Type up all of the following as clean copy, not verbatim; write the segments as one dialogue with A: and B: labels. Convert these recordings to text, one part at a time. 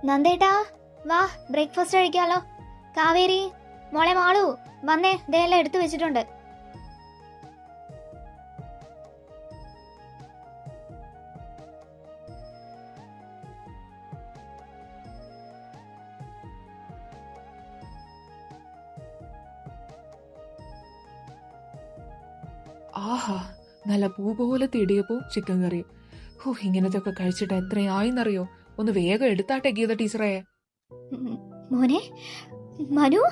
A: നന്ദേട്ടാ വാ, ബ്രേക്ക്ഫാസ്റ്റ് കഴിക്കാലോ. കാവേരി മോളെ മാളു വന്നേ, ഇതെല്ലാം എടുത്തു വെച്ചിട്ടുണ്ട്.
B: ആഹാ, നല്ല പൂ പോലത്തെ ഇടിയപ്പവും ചിക്കൻ കറിയും. ഇങ്ങനത്തെ ഒക്കെ കഴിച്ചിട്ട് എത്രയായിന്നറിയോ? ഒന്ന് വേഗം എടുത്താട്ടെ ഗീത ടീച്ചറേ.
A: മോനെ മനു,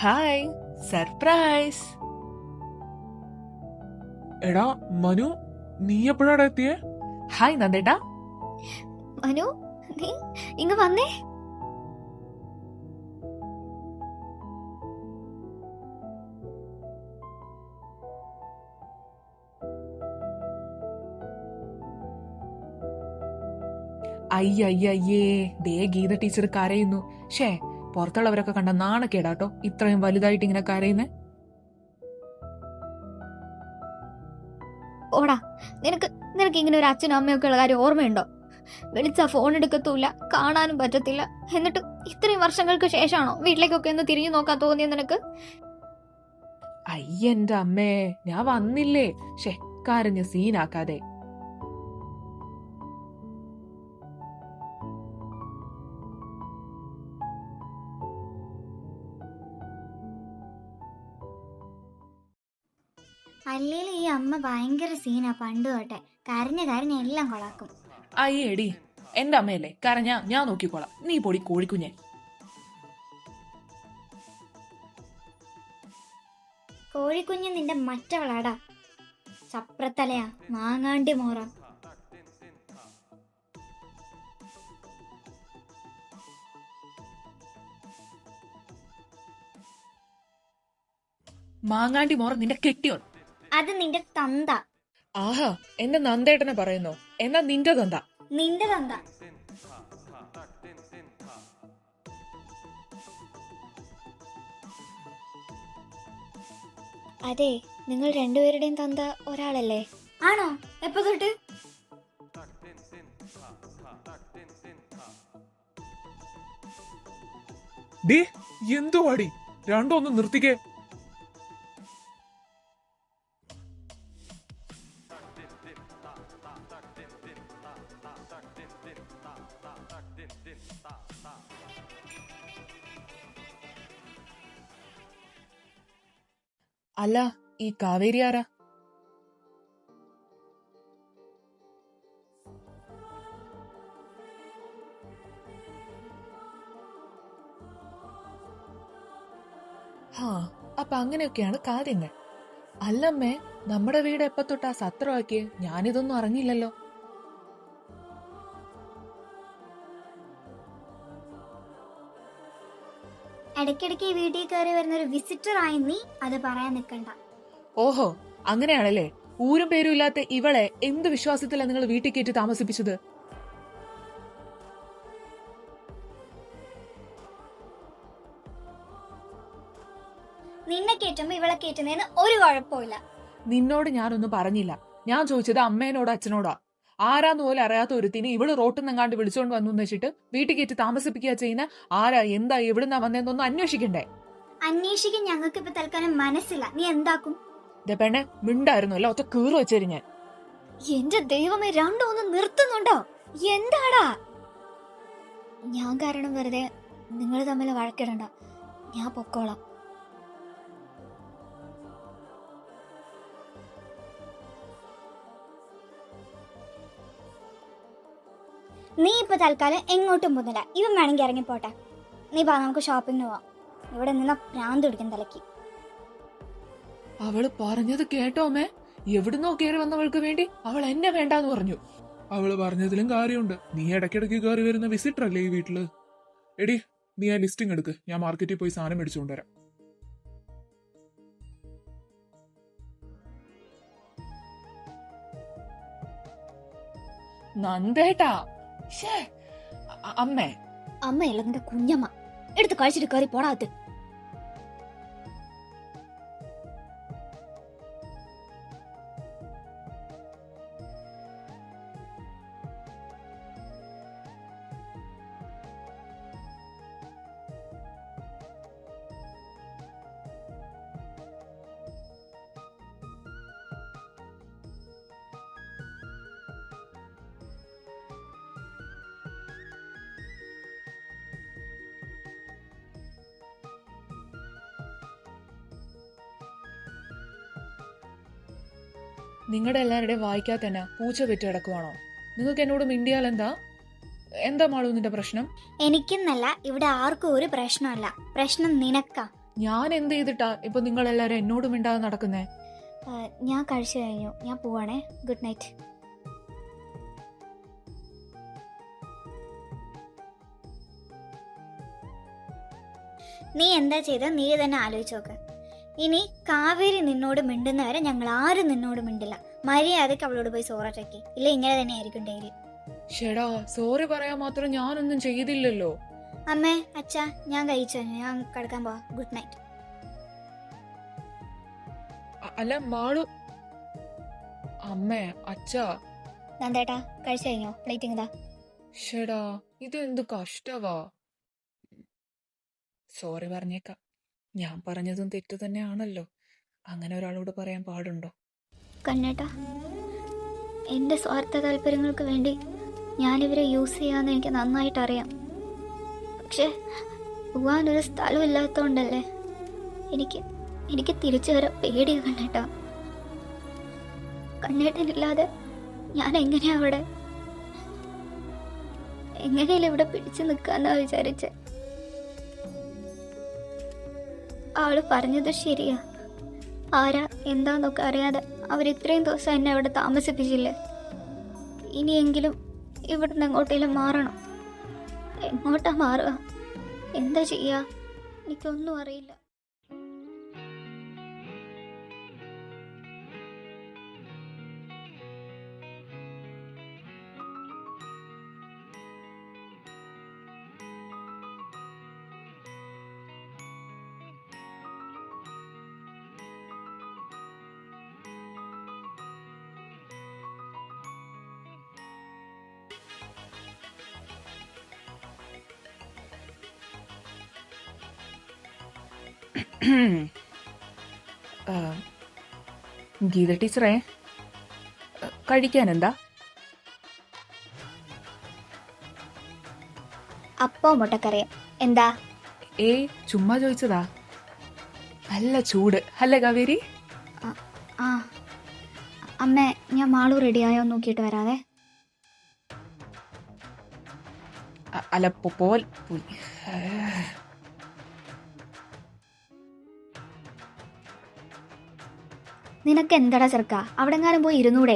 B: ഹായ്, സർപ്രൈസ്.
C: എടാ മനു, നീ എപ്പോഴാടാ എത്തിയേ?
B: ഹായ് നന്ദേട്ടാ.
A: മനു നീ ഇങ്ങ് വന്നേ.
B: അയ്യയ്യേ, ദേ ഗീത ടീച്ചർ കരയുന്നു. ഷേ, പുറത്തുള്ളവരൊക്കെ കണ്ട നാണക്കേടാട്ടോ ഇത്രയും വലുതായിട്ട് ഇങ്ങനെ കരയുന്നേ.
A: ഓടാ, നിനക്ക് നിനക്ക് ഇങ്ങനെ ഒരു അച്ഛനും അമ്മയൊക്കെ ഉള്ള കാര്യം ഓർമ്മയുണ്ടോ? വിളിച്ചാ ഫോൺ എടുക്കത്തൂല്ല, കാണാനും പറ്റത്തില്ല. എന്നിട്ട് ഇത്രയും വർഷങ്ങൾക്ക് ശേഷമാണോ വീട്ടിലേക്കൊക്കെ ഒന്ന് തിരിഞ്ഞു നോക്കാൻ തോന്നിയത് നിനക്ക്?
B: അയ്യന്റെ അമ്മേ, ഞാൻ വന്നില്ലേ. ഷേ, കരഞ്ഞ സീനാക്കാതെ.
A: അല്ലേലും ഈ അമ്മ ഭയങ്കര സീനാ പണ്ട് തൊട്ടെ. കരഞ്ഞ എല്ലാം കൊളാക്കും.
B: അയ്യേടി, എന്റെ അമ്മയല്ലേ, കരഞ്ഞ ഞാൻ നോക്കിക്കോളാം. നീ പൊടി കോഴിക്കുഞ്ഞെ.
A: കോഴിക്കുഞ്ഞ് നിന്റെ മറ്റവളാടാ, ചപ്രത്തലയാ, മാങ്ങാണ്ടി മോറ.
B: മാങ്ങാണ്ടി മോറ നിന്റെ കെട്ടിയോ?
A: അത് നിന്റെ തന്ത.
B: ആഹാ, എന്റെ നന്ദേട്ടനെ പറയുന്നോ? എന്നാ നിന്റെ തന്ത.
A: നിന്റെ തന്ത. അതെ, നിങ്ങൾ രണ്ടുപേരുടെയും തന്ത ഒരാളല്ലേ? ആണോ? എപ്പോ തൊട്ട്?
C: ഡേ, എന്തുവാടി? രണ്ടൊന്ന് നിർത്തിക്കേ.
B: അല്ല, ഈ കാവേരി ആരാ? അപ്പൊ അങ്ങനെയൊക്കെയാണ് കാര്യങ്ങൾ. അല്ലമ്മേ, നമ്മുടെ വീട് എപ്പ തൊട്ടാ സത്രമാക്കിയേ? ഞാനിതൊന്നും അറിഞ്ഞില്ലല്ലോ.
A: ഇടയ്ക്കിടയ്ക്ക് ഈ വീട്ടിൽ കയറി വരുന്ന ഒരു വിസിറ്റർ ആയി നീ അത് പറയാൻ നിൽക്കണ്ട.
B: ഓഹോ, അങ്ങനെയാണല്ലേ. ഊരും പേരും ഇല്ലാത്ത ഇവളെ എന്ത് വിശ്വാസത്തിലാ നിങ്ങൾ വീട്ടിൽ കയറ്റി താമസിപ്പിച്ചത്?
A: നിന്നെ കയറ്റുമ്പോ ഇവളെ കയറ്റുന്നതിന് ഒരു കുഴപ്പമില്ല.
B: നിന്നോട് ഞാനൊന്നും പറഞ്ഞില്ല. ഞാൻ ചോദിച്ചത് അമ്മേനോടോ അച്ഛനോടാ. ആരാന്ന് പോലും അറിയാത്ത ഒരുത്തിന് ഇവള് റോട്ടിൽ നിന്നെങ്ങാണ്ട് വിളിച്ചോണ്ട് വന്നു വെച്ചിട്ട് വീട്ടിൽ കയറ്റി താമസിപ്പിക്കുക ചെയ്യുന്ന ആരാ, എന്താ, എവിടുന്നാ വന്നതെന്നൊന്നും അന്വേഷിക്കണ്ടേ?
A: അന്വേഷിക്കാൻ ഞങ്ങൾക്ക് ഇപ്പൊ തൽക്കാലം മനസ്സില്ല. നീ എന്താക്കും?
B: പെണ്ണെ, മിണ്ടായിരുന്നല്ലോ, ഒറ്റ കീറ് വെച്ചേരി ഞാൻ.
A: എന്റെ ദൈവമേ, രണ്ടും ഒന്ന് നിർത്തുന്നുണ്ടോ? എന്താടാ? ഞാൻ കാരണം വെറുതെ നിങ്ങൾ തമ്മിൽ വഴക്കിടണ്ട. ഞാൻ പൊക്കോളാം. നീ ഇപ്പൊ തൽക്കാലം എങ്ങോട്ടും പോകുന്നില്ല. ഇവൻ വേണമെങ്കിൽ ഇറങ്ങിപ്പോട്ടെ. നീ പറ, നമുക്ക് ഷോപ്പിങ്ങിന് പോവാം. ഇവിടെ നിന്ന് ഭ്രാന്ത് പിടിക്കും തലയ്ക്ക്.
B: അവള് പറഞ്ഞത് കേട്ടോ അമ്മേ? എവിടുന്നോ കയറി വന്നവൾക്ക് വേണ്ടി അവൾ എന്നെ വേണ്ടാന്ന് പറഞ്ഞു.
C: അവള് പറഞ്ഞതിലും കാര്യമുണ്ട്. നീ ഇടയ്ക്കിടയ്ക്ക് കയറി വരുന്ന വിസിറ്റർ അല്ലേ ഈ വീട്ടില്? എടി, നീ ആ ലിസ്റ്റിംഗ് എടുക്ക്. ഞാൻ മാർക്കറ്റിൽ പോയി സാധനം മേടിച്ചുകൊണ്ടുവരാം.
B: നന്ദേട്ടാ. അമ്മേ.
A: അമ്മയല്ല, നിന്റെ കുഞ്ഞമ്മ. എടുത്ത് കഴിച്ചിട്ട് കയറി പോടാത്ത്.
B: നിങ്ങളുടെ എല്ലാവരുടെയും വായിക്കാത്ത തന്നെ പൂച്ച പെറ്റ് കിടക്കുവാണോ? നിങ്ങൾക്ക് എന്നോട് മിണ്ടിയാൽ എന്താ? എന്താ മാളു നിന്റെ പ്രശ്നം?
D: എനിക്കെന്നല്ല, ഇവിടെ ആർക്കും ഒരു പ്രശ്നമല്ല. പ്രശ്നം നിനക്കാ.
B: ഞാൻ എന്ത് ചെയ്തിട്ടാ ഇപ്പൊ നിങ്ങൾ എല്ലാരും എന്നോട് മിണ്ടാതെ നടക്കുന്നേ?
D: ഞാൻ കഴിച്ചു കഴിഞ്ഞു, ഞാൻ പോവാണേ. Good night. നീ എന്താ ചെയ്ത നീ തന്നെ ആലോചിച്ച് നോക്ക്. ഇനി കാവേരി നിന്നോട് മിണ്ടുന്നവരെ ഞങ്ങൾ ആരും നിന്നോട് മിണ്ടില്ല. മര്യാദക്ക് അവളോട് പോയി സോറട്ടേക്ക്, ഇല്ല ഇങ്ങനെ തന്നെ ആയിരിക്കും ഡെയിലി.
B: ഷെടാ, സോറി പറയാൻ മാത്രം ഞാനൊന്നും ചെയ്തില്ലല്ലോ.
D: അമ്മേ, അച്ഛാ, ഞാൻ കഴിച്ചു, ഞാൻ കിടക്കാൻ പോവാ. Good night.
B: അല്ല മാളു, അമ്മേ, അച്ഛാ.
D: നന്ദേട്ടാ, കഴിച്ചു കഴിഞ്ഞോ? പ്ലേറ്റിംഗ് ഇതാ.
B: ഷെടാ, ഇതെന്ത് കഷ്ടവാ. സോറി പറഞ്ഞേക്കാം. ഞാൻ പറഞ്ഞതും തെറ്റ് തന്നെയാണല്ലോ. അങ്ങനെ ഒരാളോട് പറയാൻ പാടുണ്ടോ?
A: കണ്ണേട്ടാ, എൻ്റെ സ്വാർത്ഥ താല്പര്യങ്ങൾക്ക് വേണ്ടി ഞാനിവരെ യൂസ് ചെയ്യാമെന്ന് എനിക്ക് നന്നായിട്ട് അറിയാം. പക്ഷേ പോവാനൊരു സ്ഥലമില്ലാത്തതുകൊണ്ടല്ലേ എനിക്ക് തിരിച്ചു വരാൻ പേടിയാണ് കണ്ണേട്ടാ. കണ്ണേട്ടനില്ലാതെ ഞാൻ എങ്ങനെയാ അവിടെ, എങ്ങനെയല്ല ഇവിടെ പിടിച്ചു നിൽക്കാന്നാ വിചാരിച്ചേ. ആള് പറഞ്ഞത് ശരിയാ. ആരാ എന്താന്നൊക്കെ അറിയാതെ അവരിത്രയും ദിവസം എന്നെ അവിടെ താമസിപ്പിച്ചില്ലേ. ഇനിയെങ്കിലും ഇവിടുന്ന് എങ്ങോട്ടേലും മാറണം. എങ്ങോട്ടാ മാറുക, എന്താ ചെയ്യാ, എനിക്കൊന്നും അറിയില്ല.
B: ഗീത ടീച്ചറേ, കഴിക്കാൻ എന്താ?
D: അപ്പോ മുട്ടക്കറിയാം. എന്താ?
B: ഏയ്, ചുമ്മാ ചോദിച്ചതാ. നല്ല ചൂട് അല്ലേ കാവേരി?
A: ആ അമ്മേ, ഞാൻ മാളു റെഡിയായോ നോക്കിയിട്ട് വരാതെ.
B: അല്ല പോൽ.
A: നിനക്ക് എന്താടാ ചെറുക്ക, അവിടെ എങ്ങാനും പോയി ഇരുന്നൂടെ?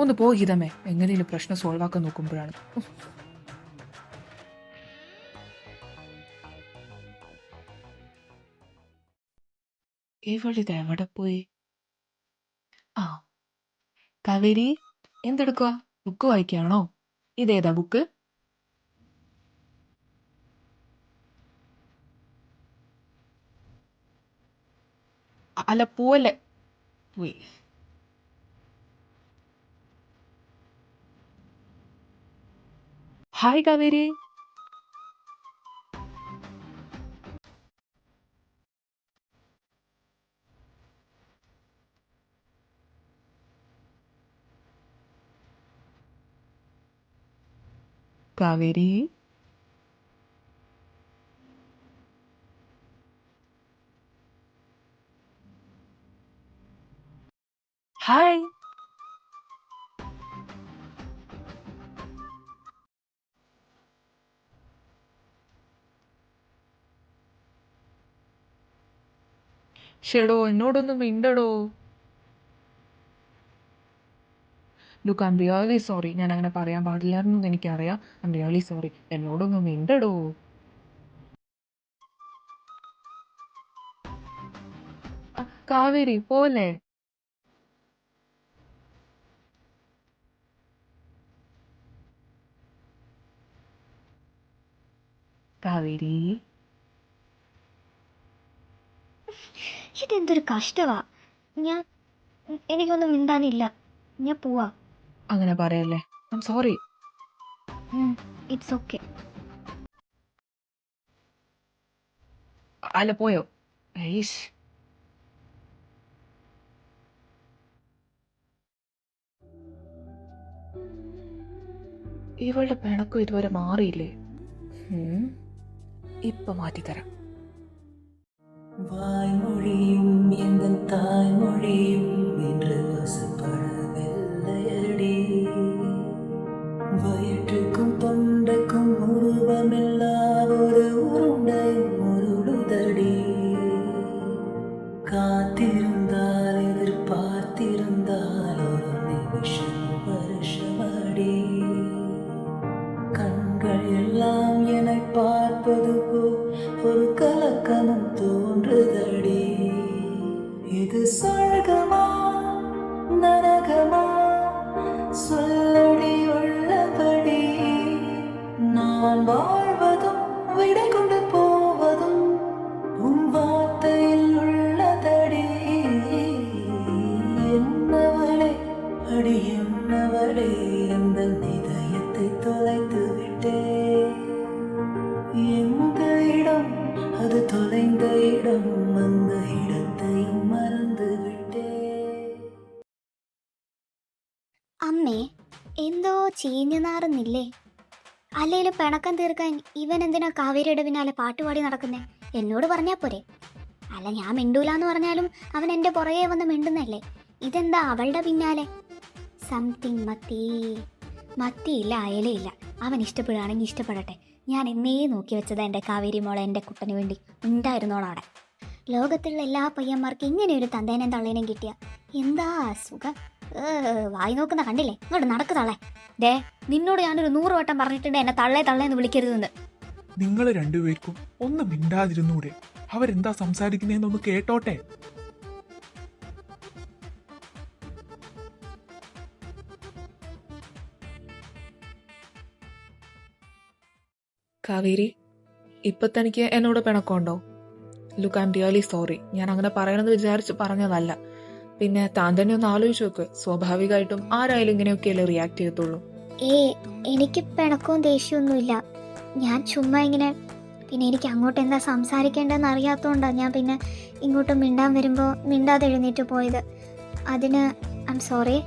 B: ഒന്ന് പോ ഗീതമ്മേ, എങ്ങനെയും പ്രശ്നം സോൾവ് ആക്കാൻ നോക്കുമ്പോഴാണ്. ഇവളിത് എവിടെ പോയി? ആ, കാവേരി എന്തെടുക്കുക? ബുക്ക് വായിക്കുകയാണോ? ഇതേതാ ബുക്ക്? അല്ല പോവല്ലേ, പോയി. ഹായ് കാവേരി. കാവേരി, ഹായ്. ഷെടോ, എന്നോടൊന്നും മിണ്ടടോ. Look, I'm really sorry. ഞാൻ അങ്ങനെ പറയാൻ പാടില്ലായിരുന്നു എനിക്കറിയാം. I'm really sorry. എന്നോടൊന്നും മിണ്ടടോ. കാവേരി പോലെ. കാവേരി,
A: ഇതെന്തൊരു കഷ്ടവാ. എനിക്കൊന്നും മിണ്ടാനില്ല, ഞാൻ പോവാ.
B: അങ്ങനെ പറയല്ലേ. I am sorry.
A: It's okay.
B: അല്ല പോയോ? ഏയ്ഷ്. ഇവളുടെ പിണക്കം ഇതുവരെ മാറിയില്ലേ? ഇപ്പൊ മാറ്റിത്തരാം.
E: வாய்மொழியும் எந்தன் தாய்மொழியும் என்று வசப்படவில்லையடி. வயிற்றுக்கும் தொண்டைக்கும் உருவமில்லா ஒரு உருண்டை உருளுதடி. காத்திருந்தால் எதிர்பார்த்திருந்தால் ஒரு நிமிஷம் வருஷமடி. கண்கள் எல்லாம் என்னை பார்ப்பது போல் ஒரு கலக்கமும் தோன்றுதடி. இது சொர்க்கமா நரகமா சொல்லடி உள்ளபடி. நான் வாழ்வதும் விடை கொண்டு போவதும் உன் வார்த்தையில் உள்ளதடி. என்னவளே அடி என்னவளே எந்த இதயத்தை தொலைத்து விட்டே. எந்த இடம் அது தொலைந்த இடம், அந்த இடத்தையும் മറந்து വിട്ടേ.
D: അമ്മേ, എന്തോ ചീഞ്ഞു നാറുന്നില്ലേ? അല്ലേലും പിണക്കം തീർക്കാൻ ഇവൻ എന്തിനാ കാവേരിയുടെ പിന്നാലെ പാട്ടുപാടി നടക്കുന്നേ? എന്നോട് പറഞ്ഞാ പോരെ? അല്ല, ഞാൻ മിണ്ടൂലെന്ന് പറഞ്ഞാലും അവൻ എൻ്റെ പുറകെ വന്ന് മിണ്ടുന്നല്ലേ. ഇതെന്താ അവളുടെ പിന്നാലെ? സംതിങ് മത്തിയില്ല അയലയില്ല. അവൻ ഇഷ്ടപ്പെടുകയാണെങ്കിൽ ഇഷ്ടപ്പെടട്ടെ. ഞാൻ എന്നേ നോക്കി വെച്ചതാ എൻ്റെ കാവേരി മോളെ എൻ്റെ കുട്ടന് വേണ്ടി. ഉണ്ടായിരുന്നോളാം അവിടെ. ലോകത്തുള്ള എല്ലാ പയ്യന്മാർക്കും ഇങ്ങനെയൊരു തന്തേനേം തള്ളേനേം കിട്ടിയ എന്താ സുഖം. വായി നോക്കുന്ന കണ്ടില്ലേ? ഇങ്ങോട്ട് നടക്ക് തള്ളേ. ഡേ, നിന്നോട് ഞാനൊരു 100 വട്ടം പറഞ്ഞിട്ടുണ്ട് എന്നെ തള്ളേന്ന് വിളിക്കരുതെന്ന്.
C: നിങ്ങൾ രണ്ടുപേർക്കും ഒന്ന് മിണ്ടാതിരുന്നൂടെ? അവരെന്താ സംസാരിക്കുന്നതെന്നൊന്ന് കേട്ടോട്ടെ.
B: കാവേരി, ഇപ്പൊ തനിക്ക് എന്നോട് പിണക്കമുണ്ടോ? Look, I'm really sorry. ഞാൻ അങ്ങനെ പറയണമെന്ന് വിചാരിച്ച് പറഞ്ഞതല്ല. പിന്നെ താൻ തന്നെ ഒന്ന് ആലോചിച്ച് നോക്ക്. സ്വാഭാവികമായിട്ടും ആരായാലും ഇങ്ങനെയൊക്കെയല്ലേ റിയാക്ട് ചെയ്യത്തുള്ളൂ.
D: എനിക്ക് പിണക്കവും ദേഷ്യമൊന്നുമില്ല. ഞാൻ ചുമ്മാ ഇങ്ങനെ, പിന്നെ എനിക്ക് അങ്ങോട്ട് എന്താ സംസാരിക്കേണ്ടതെന്ന് അറിയാത്തതുകൊണ്ടാണ് ഞാൻ പിന്നെ ഇങ്ങോട്ട് മിണ്ടാൻ വരുമ്പോൾ മിണ്ടാതെ എഴുന്നേറ്റ് പോയത്. അതിന് ഐ എം സോറി.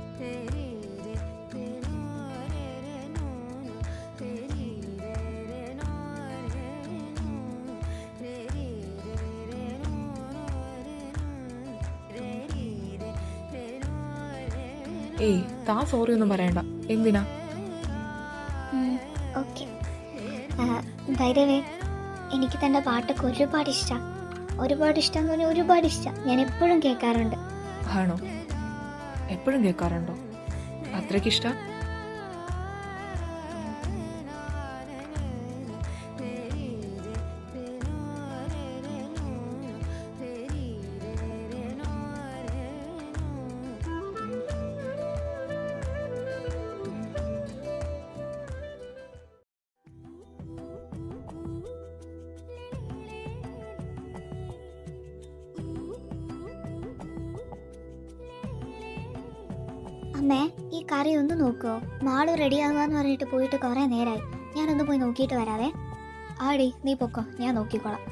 B: ഏയ്, താൻ സോറി ഒന്നും പറയണ്ട. എന്തിനാ?
D: ഓക്കെ. ബൈ ദ വേ, എനിക്ക് തൻ്റെ പാട്ടൊക്കെ ഒരുപാട് ഇഷ്ടം എന്ന് പറഞ്ഞാൽ ഒരുപാട് ഇഷ്ടം. ഞാൻ എപ്പോഴും കേൾക്കാറുണ്ട്.
B: ആണോ? എപ്പോഴും കേൾക്കാറുണ്ടോ? അത്രയ്ക്ക് ഇഷ്ടം?
D: അമ്മേ, ഈ കറി ഒന്ന് നോക്കുമോ? മാളു റെഡിയാകാന്ന് പറഞ്ഞിട്ട് പോയിട്ട് കുറേ നേരമായി. ഞാനൊന്ന് പോയി നോക്കിയിട്ട് വരാവേ.
A: ആടി, നീ പൊക്കോ, ഞാൻ നോക്കിക്കോളാം.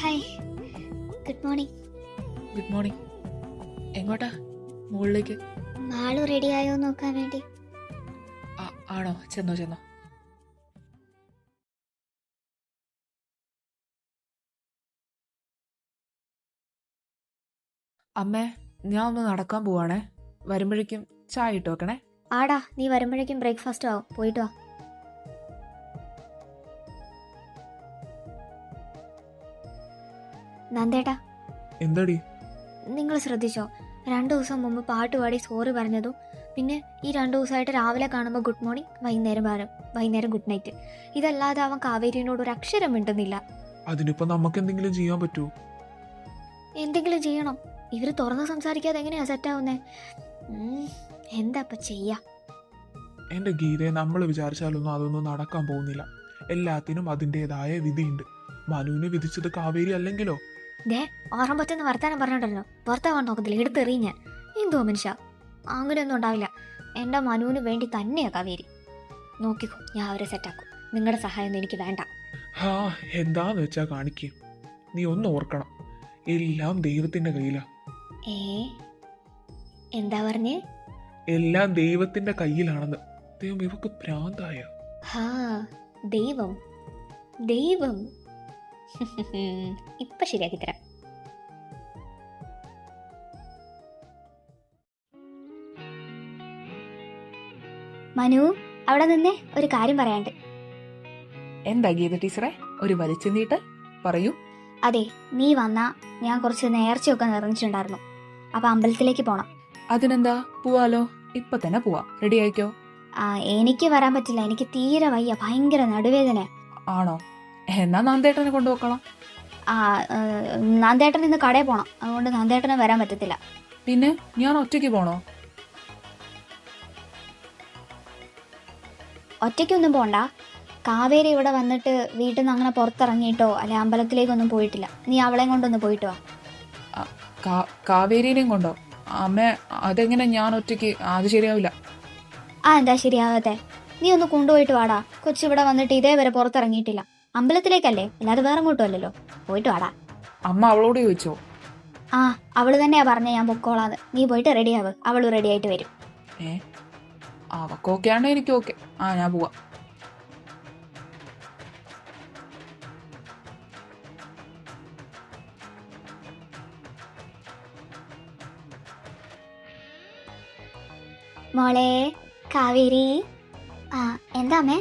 D: Hi, good morning.
B: Good morning. എങ്ങോട്ടാ? മുകളിലേക്ക്.
D: മാളു റെഡിയായോ നോക്കാൻ വേണ്ടി.
B: ആണോ? ചെന്നോ. അമ്മേ, ഞാൻ ഒന്ന് നടക്കാൻ പോവാണേ. വരുമ്പോഴേക്കും ചായ ഇട്ട് വെക്കണേ.
A: ആടാ, നീ വരുമ്പോഴേക്കും ബ്രേക്ക്ഫാസ്റ്റ് ആവും. പോയിട്ട് വാ. നന്ദേട്ടാ,
C: എന്താടി?
A: നിങ്ങൾ ശ്രദ്ധിച്ചോ? 2 ദിവസം മുമ്പ് പാട്ടുപാടി സോറി പറഞ്ഞതും പിന്നെ ഈ 2 ദിവസമായിട്ട് രാവിലെ കാണുമ്പോൾ ഗുഡ് മോർണിംഗ്, വൈകുന്നേരം ഗുഡ് നൈറ്റ്. ഇതല്ലാതെ അവൻ കാവേരിയോട് ഒരു അക്ഷരം മിണ്ടുന്നില്ല.
C: അതിനിപ്പോ നമുക്ക് എന്തെങ്കിലും ചെയ്യാൻ പറ്റുമോ?
A: എന്തെങ്കിലും ചെയ്യണം. ഇവർ തുറന്ന് സംസാരിക്കാതെ എങ്ങനെയാ സെറ്റാവുന്നേ? എന്താ ഇപ്പം ചെയ്യാ?
C: എന്റെ ഗീതയെ നമ്മൾ വിചാരിച്ചാലൊന്നും അതൊന്നും നടക്കാൻ പോകുന്നില്ല. എല്ലാത്തിനും അതിൻ്റെതായ വിധിയുണ്ട്. മനുവിന് വിധിച്ചത് കാവേരി അല്ലെങ്കിലോ?
A: ഓർമ്മ പറ്റുന്ന വർത്താനം പറഞ്ഞിട്ടല്ലോ. പുറത്താവാൻ നോക്കത്തില്ല, എടുത്തെറിയും ഞാൻ. എന്തോ മനുഷ്യ, അങ്ങനെയൊന്നും ഉണ്ടാവില്ല. എൻ്റെ മനുവിന് വേണ്ടി തന്നെയാ കാവേരി. നോക്കിക്കോ, ഞാൻ അവരെ സെറ്റാക്കും. നിങ്ങളുടെ സഹായമൊന്നും എനിക്ക് വേണ്ട.
C: ഹാ, എന്താന്ന് വെച്ചാ കാണിക്കും. നീ ഒന്ന് ഓർക്കണം, എല്ലാം ദൈവത്തിന്റെ കയ്യിലാ.
A: ഏ എന്താ പറഞ്ഞേ?
C: എല്ലാം ദൈവത്തിന്റെ കയ്യിലാണെന്ന്. ദൈവം, ഇവക്ക് ഭ്രാന്തായ.
A: ഹാ, ദൈവം ദൈവം ഇപ്പൊ ശരിയാക്കി തരാം.
D: മനു, അവിടെ നിന്നേ, ഒരു കാര്യം പറയാണ്ട്.
B: എന്താ ഗീത ടീച്ചറെ ഒരു വലിച്ചു നീട്ടൽ? പറയൂ.
D: അതെ, നീ വന്നാ ഞാൻ കുറച്ച് നേർച്ചയൊക്കെ നിർമ്മിച്ചിട്ടുണ്ടായിരുന്നു. അപ്പൊ അമ്പലത്തിലേക്ക് പോണം.
B: അതിനെന്താ, പോവാലോ. ഇപ്പൊ തന്നെ പോവാ. റെഡി ആയിക്കോ.
D: എനിക്ക് വരാൻ പറ്റില്ല, എനിക്ക് തീരെ വയ്യ, ഭയങ്കര നടുവേദന.
B: ആണോ? എന്നാ നന്ദേട്ടനെ കൊണ്ടുപോക്കണം.
D: നന്ദേട്ടൻ ഇന്ന് കടയിൽ പോണം, അതുകൊണ്ട് നന്ദേട്ടന് വരാൻ പറ്റത്തില്ല.
B: പിന്നെ ഞാൻ ഒറ്റയ്ക്ക് പോണോ?
D: ഒറ്റയ്ക്കൊന്നും പോണ്ട. കാവേരി ഇവിടെ വന്നിട്ട് വീട്ടിൽ നിന്ന് അങ്ങനെ പുറത്തിറങ്ങിയിട്ടോ അല്ലെ അമ്പലത്തിലേക്കൊന്നും പോയിട്ടില്ല. നീ അവളെയും കൊണ്ടൊന്ന് പോയിട്ട് വാ.
B: കാവേരിനെയും കൊണ്ടോ? അമ്മ, അതെങ്ങനെ ഞാൻ ഒറ്റയ്ക്ക്? അത് ശരിയാവില്ല.
D: എന്താ ശരിയാവാത്തെ? നീ ഒന്ന് കൊണ്ടുപോയിട്ട് വാടാ. കൊച്ചിവിടെ വന്നിട്ട് ഇതേവരെ പുറത്തിറങ്ങിയിട്ടില്ല. അമ്പലത്തിലേക്കല്ലേ, അല്ലാതെ വേറെ അങ്ങോട്ടും അല്ലല്ലോ. പോയിട്ട് വാടാ.
B: അമ്മ അവളോട് ചോദിച്ചോ?
D: അവള് തന്നെയാ പറഞ്ഞ ഞാൻ പൊക്കോളാന്ന്. നീ പോയിട്ട് റെഡിയാവ്, അവള് റെഡി ആയിട്ട് വരും.
B: അവക്ക് ഓക്കെ ആണോ? എനിക്ക് ഓക്കെ. ഞാൻ പോവാ.
D: മോളെ കാവേരി. എന്താ അമ്മേ?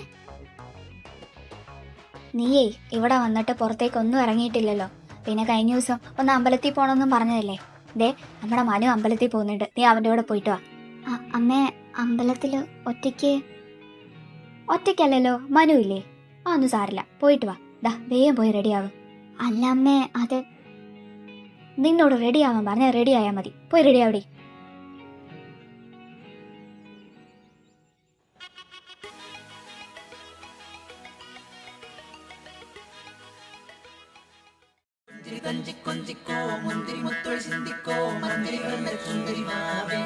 D: നീയേ ഇവിടെ വന്നിട്ട് പുറത്തേക്കൊന്നും ഇറങ്ങിയിട്ടില്ലല്ലോ. പിന്നെ കഴിഞ്ഞ ദിവസം ഒന്ന് അമ്പലത്തിൽ പോകണമെന്നും പറഞ്ഞതല്ലേ. ദേ, നമ്മുടെ മനു അമ്പലത്തിൽ പോകുന്നുണ്ട്, നീ അവൻ്റെ കൂടെ പോയിട്ട് വാ. അമ്മേ, അമ്പലത്തിൽ ഒറ്റയ്ക്കല്ലല്ലോ, മനു ഇല്ലേ? ഒന്നും സാരില്ല, പോയിട്ട് വാ. വേഗം പോയി റെഡിയാവും. അല്ല അമ്മേ, അത് നിന്നോട് റെഡിയാവാൻ പറഞ്ഞാൽ റെഡി ആയാൽ മതി. പോയി റെഡിയാവടി.
E: കൊഞ്ചിക്കോ മുന്തിരി മുത്തോൾ ചിന്തിക്കോ മന്ദിരികളുടെ സുന്ദരിമാവേ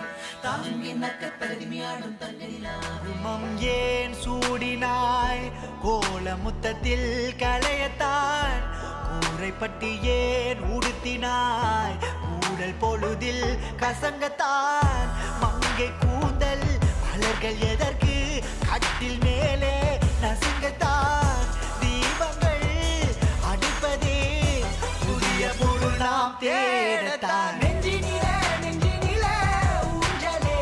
E: താങ്ങിനക്ക തരതിമിയാടും തങ്കരിലാവും ഏൻ சூடினாய் கோலமுத்தத்தில் களையத்தான் கூரைப்பட்டி ஏன் உடுத்தினாய் கூடல் பொழுதில் கசங்கத்தான் மங்கை கூந்தல் மலர்கள் எதற்கு கட்டில் மேலே நசுங்கத்தான் தீபங்கள் அடிப்பதே புதிய பொருள் நாம் தேடத்தான் நெஞ்சினிலே ஊஞ்சலே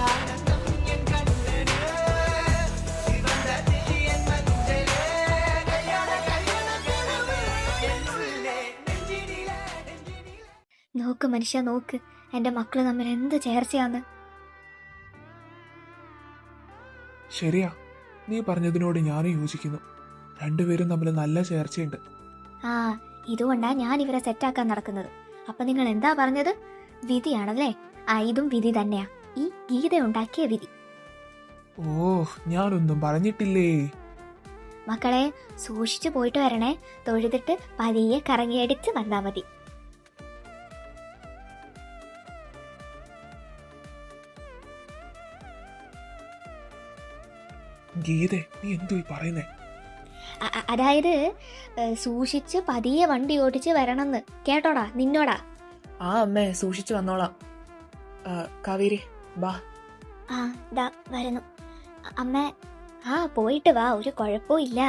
E: ஆனந்தம் என் கண்ணனே சிவந்தது என் மஞ்சளே கல்யாண கனவே என் உள்ளே நெஞ்சினிலே.
A: നോക്ക് മനുഷ്യ, നോക്ക്, എൻ്റെ മക്കള് തമ്മിൽ എന്ത് ചേർച്ചയാന്ന്.
C: ശരിയാ, നീ പറഞ്ഞതിനോട് ഞാനും യോജിക്കുന്നു. രണ്ടുപേരും തമ്മിൽ നല്ല ചേർച്ചയുണ്ട്.
A: ഇതുകൊണ്ടാ ഞാൻ ഇവരെ സെറ്റാക്കാൻ നടക്കുന്നത്. അപ്പൊ നിങ്ങൾ എന്താ പറഞ്ഞത്? വിധിയാണല്ലേ? ഇതും വിധി തന്നെയാ, ഈ ഗീത ഉണ്ടാക്കിയ വിധി.
C: ഞാനൊന്നും പറഞ്ഞിട്ടില്ലേ.
A: മക്കളെ, സൂക്ഷിച്ചു പോയിട്ട് വരണേ. തൊഴുതിട്ട് പതിയെ കറങ്ങിയടിച്ച് വന്നാ മതി.
C: ഗീതേ, നീ എന്തോ പറയുന്നേ?
A: അതായത് സൂക്ഷിച്ച് പതിയെ വണ്ടി ഓടിച്ച് വരണമെന്ന്. കേട്ടോടാ, നിന്നോടാ.
B: അമ്മേ, സൂക്ഷിച്ചു വന്നോളാം. കാവേരി ബാ.
A: വരുന്നു അമ്മ. പോയിട്ട് വാ, ഒരു കുഴപ്പവും ഇല്ല.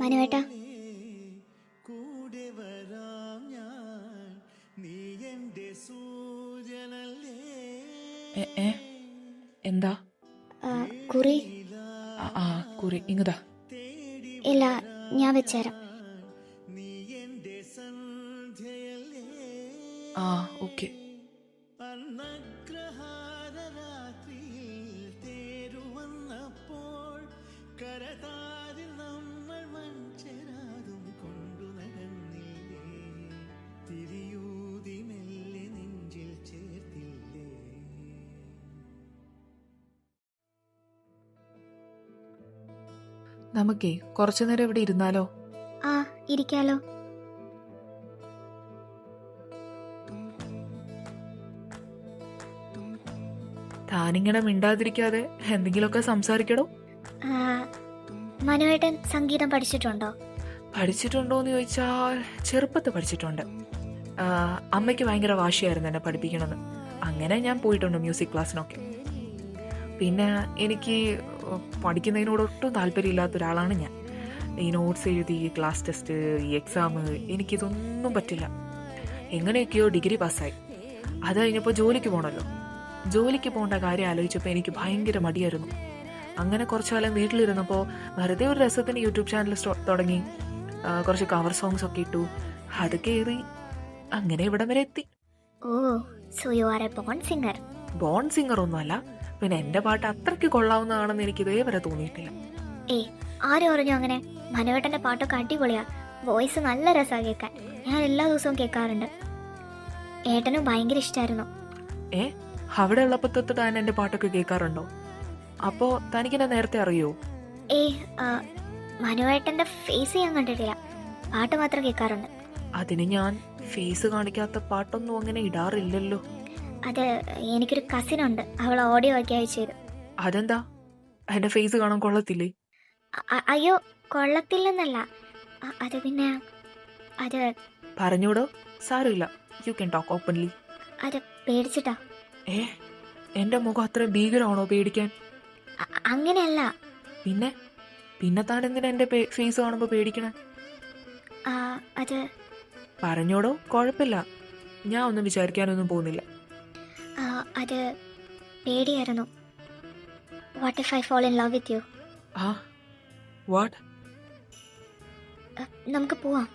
D: മനുവേട്ടാ,
B: ഏ എന്താ?
D: കുറി
B: ആ കുറി ഇങ്ങതാ.
D: ഇല്ല, ഞാൻ വെച്ചേരാം.
B: ആ ഓക്കെ.
E: കരതാരിൽ നമ്മൾ മൺചെരാതും കൊണ്ടു നടന്നില്ലേ, തിരിയൂതി മെല്ലെ നെഞ്ചിൽ ചേർത്തില്ലേ.
B: നമുക്കേ കുറച്ചു നേരം ഇവിടെ ഇരുന്നാലോ?
D: ആ, ഇരിക്കാലോ.
B: താനിങ്ങനെ മിണ്ടാതിരിക്കാതെ എന്തെങ്കിലുമൊക്കെ സംസാരിക്കടോ.
D: ആ, മനുവേട്ടൻ സംഗീതം പഠിച്ചിട്ടുണ്ടോ?
B: പഠിച്ചിട്ടുണ്ടോ എന്ന് ചോദിച്ചാൽ ചെറുപ്പത്തിൽ പഠിച്ചിട്ടുണ്ട്. അമ്മയ്ക്ക് ഭയങ്കര വാശിയായിരുന്നു എന്നെ പഠിപ്പിക്കണമെന്ന്. അങ്ങനെ ഞാൻ പോയിട്ടുണ്ട് മ്യൂസിക് ക്ലാസ്സിനൊക്കെ. പിന്നെ എനിക്ക് പഠിക്കുന്നതിനോട് ഒട്ടും താല്പര്യമില്ലാത്ത ഒരാളാണ് ഞാൻ. ഈ നോട്ട്സ് എഴുതി ക്ലാസ് ടെസ്റ്റ് ഈ എക്സാം എനിക്കിതൊന്നും പറ്റില്ല. എങ്ങനെയൊക്കെയോ ഡിഗ്രി പാസ്സായി. അത് കഴിഞ്ഞപ്പോൾ ജോലിക്ക് പോകണമല്ലോ. ജോലിക്ക് പോകേണ്ട കാര്യം ആലോചിച്ചപ്പോൾ എനിക്ക് ഭയങ്കര മടിയായിരുന്നു. അങ്ങനെ കുറച്ചു കാലം വീട്ടിലിരുന്നപ്പോൾ വെറുതെ ഒരു രസത്തിന് യൂട്യൂബ് ചാനൽ തുടങ്ങി. കുറച്ച് കവർ സോങ്സ് ഒക്കെ ഇട്ടു. അത് കയറി അങ്ങനെ ഇവിടം വരെ എത്തി.
D: Oh, so you are a born singer.
B: Born singer ഒന്നുമല്ല. പിന്നെ എൻ്റെ പാട്ട് അത്രയ്ക്ക് കൊള്ളാവുന്നതാണെന്ന് എനിക്ക് ഇതേവരെ തോന്നിയിട്ടില്ല.
D: ആരും പറഞ്ഞു അങ്ങനെ? മനുവേട്ടൻ്റെ പാട്ടൊക്കെ അടിപൊളിയാ. വോയിസ് നല്ല രസമാണ് കേൾക്കാൻ. ഞാൻ എല്ലാ ദിവസവും കേൾക്കാറുണ്ട്. ഏട്ടനും ഭയങ്കര ഇഷ്ടമായിരുന്നു.
B: അവിടെ ഉള്ളപ്പോൾ തൊട്ട് താൻ എൻ്റെ പാട്ടൊക്കെ കേൾക്കാറുണ്ടോ? അപ്പോൾ തനിക്കെന്നെ നേരത്തെ അറിയോ?
D: മനുവേട്ടൻ്റെ ഫേസ് ഞാൻ കണ്ടിട്ടില്ല, പാട്ട് മാത്രം കേൾക്കാറുണ്ട്.
B: അതിന് ഞാൻ ഫേസ് കാണിക്കാത്ത പാട്ടൊന്നും അങ്ങനെ ഇടാറില്ലല്ലോ.
D: അത് എനിക്കൊരു കസിനുണ്ട്, അവൾ ഓഡിയോ ഒക്കെ അയച്ചു തരും.
B: അതെന്താ? എൻ്റെ ഫേസ് കാണാൻ കൊള്ളത്തില്ലേ?
D: അയ്യോ, കൊള്ളത്തില്ലെന്നല്ല. അത് പിന്നെ അത്
B: പറഞ്ഞൂടോ, സാരമില്ല. You can talk openly.
D: അത് പേടിച്ചിട്ടാ.
B: എൻ്റെ മുഖം അത്ര ഭീകരമാണോ പേടിക്കാൻ?
D: അങ്ങനെയല്ല.
B: പിന്നെ താൻ എന്തിനാ എൻ്റെ ഫേസ് കാണുമ്പോൾ പേടിക്കണേ?
D: അത്
B: പറഞ്ഞോടോ, കുഴപ്പമില്ല. ഞാൻ ഒന്നും വിചാരിക്കാനൊന്നും പോകുന്നില്ല.
D: അത് പേടിയായിരുന്നു. What if I fall in love with you?
B: What?
D: നമുക്ക് പോവാം.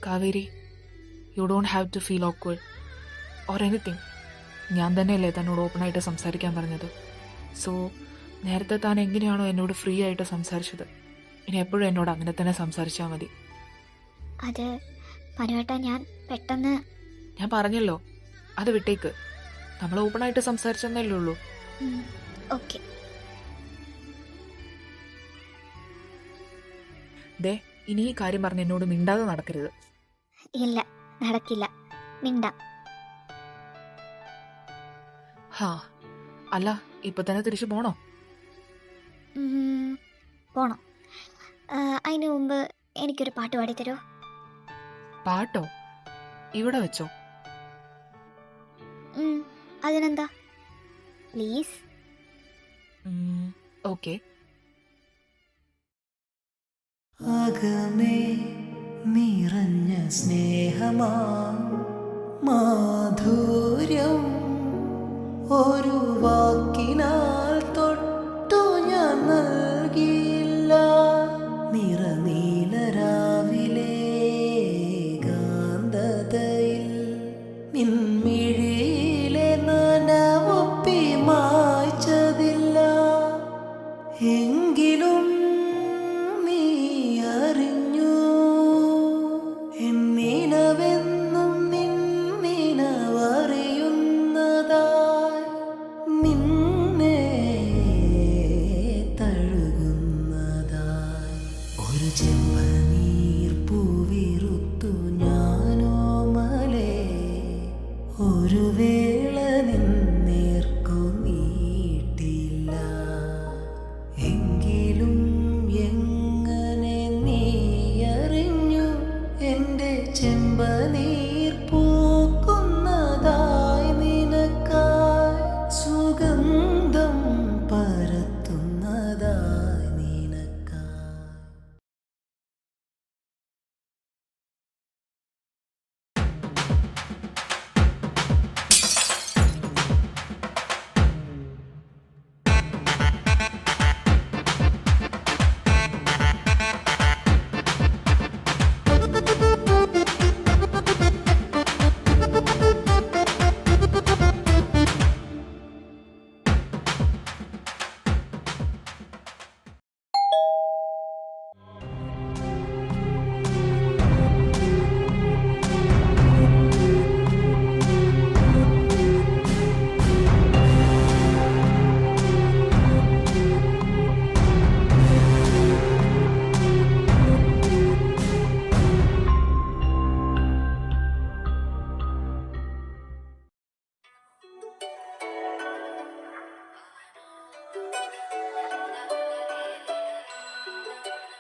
B: Kaveri, you don't have to feel awkward or anything. ഞാൻ തന്നെയല്ലേ തന്നോട് ഓപ്പണായിട്ട് സംസാരിക്കാൻ പറഞ്ഞത്. സോ നേരത്തെ താൻ എങ്ങനെയാണോ എന്നോട് ഫ്രീ ആയിട്ട് സംസാരിച്ചത്, ഇനി എപ്പോഴും എന്നോട് അങ്ങനെ തന്നെ സംസാരിച്ചാൽ മതി.
D: അത് പനുവേട്ടാ, ഞാൻ പെട്ടെന്ന്
B: ഞാൻ പറഞ്ഞല്ലോ, അത് വിട്ടേക്ക്. നമ്മൾ ഓപ്പണായിട്ട് സംസാരിച്ചെന്നല്ലേ ഉള്ളൂ.
D: ഓക്കെ.
B: ദേ, ഇനി ഈ കാര്യം പറഞ്ഞ് എന്നോട് മിണ്ടാതെ നടക്കരുത്.
D: ഇല്ല, നടക്കില്ല. മിണ്ടാം.
B: അല്ല, ഇപ്പൊ തന്നെ തിരിച്ചു പോണോ?
D: പോണം. അതിനു മുമ്പ് എനിക്കൊരു പാട്ട് പാടിത്തരോ?
B: പാട്ടോ? ഇവിടെ വെച്ചോ?
D: അതിനെന്താ, പ്ലീസ്.
B: ഓക്കെ.
E: അകമേ നിറഞ്ഞ സ്നേഹമാ മാധുര്യം ഒരു വാക്കിനാൽ തൊട്ടു ഞാൻ നൽകിയില്ല. നിറനീലരാവിലെ ഗാന്ധതയിൽ നിൻമിഴിയിലെ നനവൊപ്പി മായ്ച്ചതില്ല. എങ്കിലും എന്നിനവെന്നും നിന്നിനവറിയുന്നതായി നിന്നെ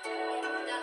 A: Oh